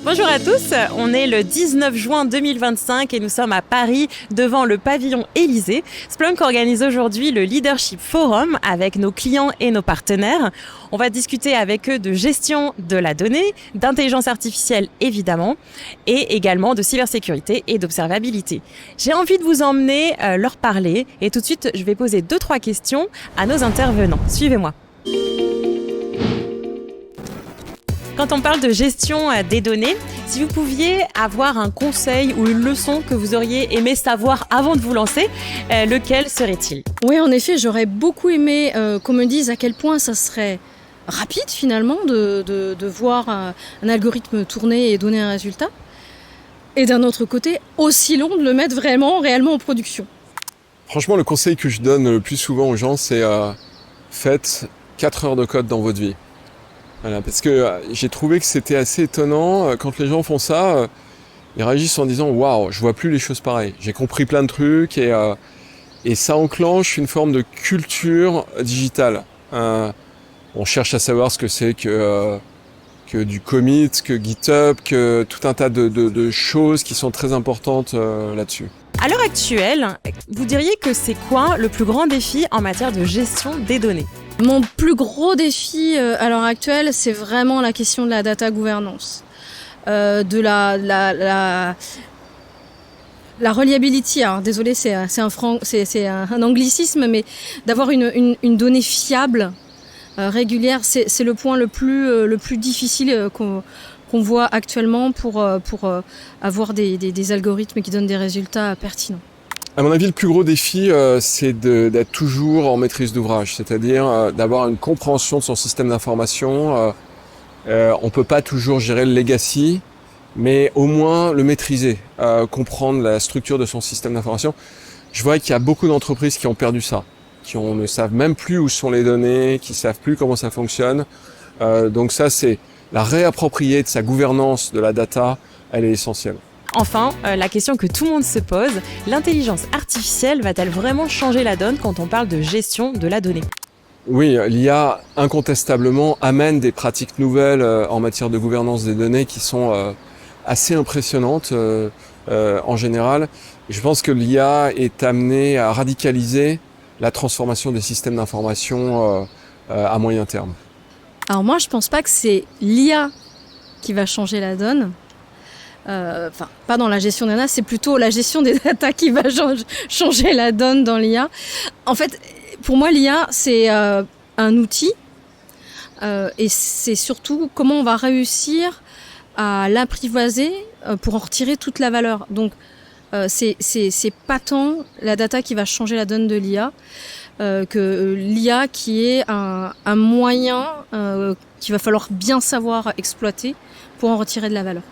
Bonjour à tous, on est le 19 juin 2025 et nous sommes à Paris devant le pavillon Élysée. Splunk organise aujourd'hui le Leadership Forum avec nos clients et nos partenaires. On va discuter avec eux de gestion de la donnée, d'intelligence artificielle évidemment, et également de cybersécurité et d'observabilité. J'ai envie de vous emmener leur parler et tout de suite je vais poser 2-3 questions à nos intervenants. Suivez-moi. Quand on parle de gestion des données, si vous pouviez avoir un conseil ou une leçon que vous auriez aimé savoir avant de vous lancer, lequel serait-il ? Oui, en effet, j'aurais beaucoup aimé qu'on me dise à quel point ça serait rapide finalement de voir un algorithme tourner et donner un résultat. Et d'un autre côté, aussi long de le mettre réellement en production. Franchement, le conseil que je donne le plus souvent aux gens, c'est faites 4 heures de code dans votre vie. Voilà, parce que j'ai trouvé que c'était assez étonnant quand les gens font ça, ils réagissent en disant waouh, je vois plus les choses pareilles. J'ai compris plein de trucs et ça enclenche une forme de culture digitale. On cherche à savoir ce que c'est que du commit, que GitHub, que tout un tas de choses qui sont très importantes là-dessus. À l'heure actuelle, vous diriez que c'est quoi le plus grand défi en matière de gestion des données ? Mon plus gros défi à l'heure actuelle, c'est vraiment la question de la data gouvernance, de la reliability. Alors, désolé, c'est un anglicisme, mais d'avoir une donnée fiable, régulière, c'est le point le plus difficile qu'on voit actuellement pour avoir des algorithmes qui donnent des résultats pertinents. À mon avis, le plus gros défi, c'est d'être toujours en maîtrise d'ouvrage, c'est-à-dire d'avoir une compréhension de son système d'information. On peut pas toujours gérer le legacy, mais au moins le maîtriser, comprendre la structure de son système d'information. Je vois qu'il y a beaucoup d'entreprises qui ont perdu ça, ne savent même plus où sont les données, qui savent plus comment ça fonctionne. Donc ça, c'est la réapproprier de sa gouvernance de la data, elle est essentielle. Enfin, la question que tout le monde se pose, l'intelligence artificielle va-t-elle vraiment changer la donne quand on parle de gestion de la donnée ? Oui, l'IA incontestablement amène des pratiques nouvelles en matière de gouvernance des données qui sont assez impressionnantes en général. Je pense que l'IA est amenée à radicaliser la transformation des systèmes d'information à moyen terme. Alors moi, je pense pas que c'est l'IA qui va changer la donne. Pas dans la gestion des data, c'est plutôt la gestion des data qui va changer la donne dans l'IA. En fait, pour moi, l'IA, c'est un outil et c'est surtout comment on va réussir à l'apprivoiser pour en retirer toute la valeur. Donc, c'est pas tant la data qui va changer la donne de l'IA que l'IA qui est un moyen qu'il va falloir bien savoir exploiter pour en retirer de la valeur.